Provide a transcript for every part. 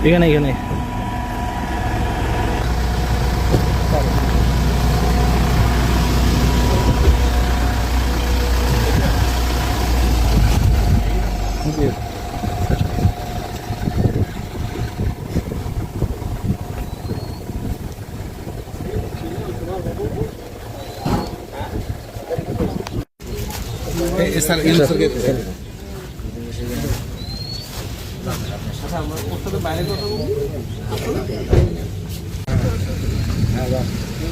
এখানে এখানে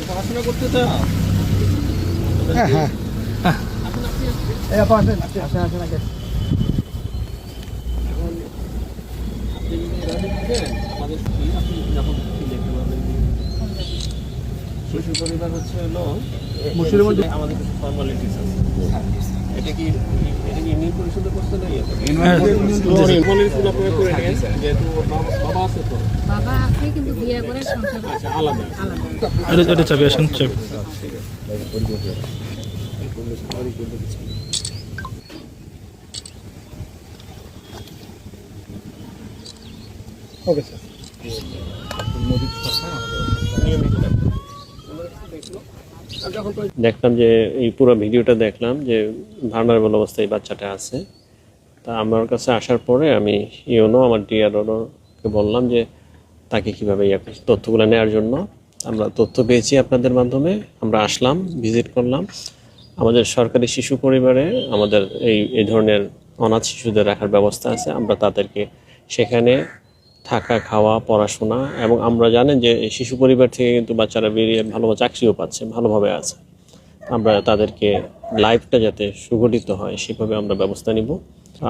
পড়াশোনা করতে চাও? হ্যাঁ হ্যাঁ শিশু পরিবার হচ্ছে হলো মুসলিমের মধ্যে আমাদের কিছু ফর্মালিটিস আছে। এটা কি ইউনিয়ন পরিষদের করতে না? ফর্মালিটিসগুলো আপনারা করে নেন, যেহেতু বাবা আছে তো। বাবা আছে কিন্তু বিয়ে করে সংসার আচ্ছা, আলাদা। এটা চাবি আসেন চাবি ওকে স্যার দেখলাম যে এই পুরো ভিডিওটা দেখলাম যে ভার্নারেবল অবস্থায় বাচ্চাটা আছে। তা আমার কাছে আসার পরে আমি ইউনো আমার ডিআরওকে বললাম যে তাকে কীভাবে তথ্যগুলো নেওয়ার জন্য। আমরা তথ্য পেয়েছি আপনাদের মাধ্যমে, আমরা আসলাম, ভিজিট করলাম। আমাদের সরকারি শিশু পরিবারে আমাদের এই ধরনের অনাথ শিশুদের রাখার ব্যবস্থা আছে। আমরা তাদেরকে সেখানে থাকা, খাওয়া, পড়াশোনা, এবং আমরা জানেন যে শিশু পরিবার থেকে কিন্তু বাচ্চারা বেরিয়ে ভালো চাকরিও পাচ্ছে, ভালোভাবে আছে। আমরা তাদেরকে লাইফটা যাতে সুগঠিত হয় সেভাবে আমরা ব্যবস্থা নিব।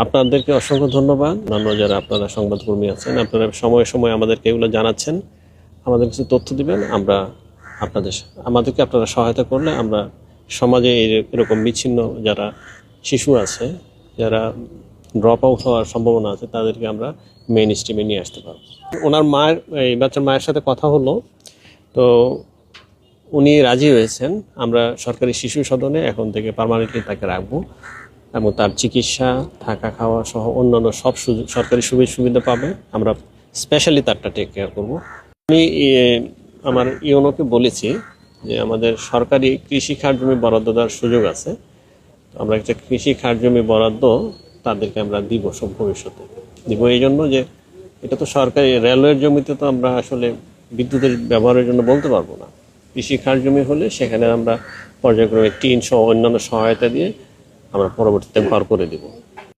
আপনাদেরকে অসংখ্য ধন্যবাদ। অন্যান্য যারা আপনারা সংবাদকর্মী আছেন, আপনারা সময়ে সময়ে আমাদেরকে এগুলো জানাচ্ছেন, আমাদের কিছু তথ্য দিবেন। আমাদেরকে আপনারা সহায়তা করলে আমরা সমাজে এরকম বিচ্ছিন্ন যারা শিশু আছে, যারা ড্রপ আউট হওয়ার সম্ভাবনা আছে, তাদেরকে আমরা মেইন স্ট্রিমে নিয়ে আসতে পারবো। ওনার মায়ের, এই বাচ্চার মায়ের সাথে কথা হলো, তো উনি রাজি হয়েছেন। আমরা সরকারি শিশু সদনে এখন থেকে পার্মানেন্টলি তাকে রাখবো এবং তার চিকিৎসা, থাকা, খাওয়া সহ অন্যান্য সব সরকারি সুবিধা পাবে। আমরা স্পেশালি তারটা টেক কেয়ার করবো। আমি আমার ইউনোকে বলেছি যে আমাদের সরকারি কৃষি খাত জমি বরাদ্দ দেওয়ার সুযোগ আছে। আমরা একটা কৃষি খাত জমি বরাদ্দ তাদেরকে আমরা দিব, সব ভবিষ্যতে দিব। এই জন্য যে এটা তো সরকারি রেলওয়ের জমিতে তো আমরা আসলে বিদ্যুতের ব্যবহারের জন্য বলতে পারবো না। কৃষি খাত জমি হলে সেখানে আমরা পর্যায়ক্রমে টিন সহ অন্যান্য সহায়তা দিয়ে আমরা পরবর্তীতে ঘর করে দিব।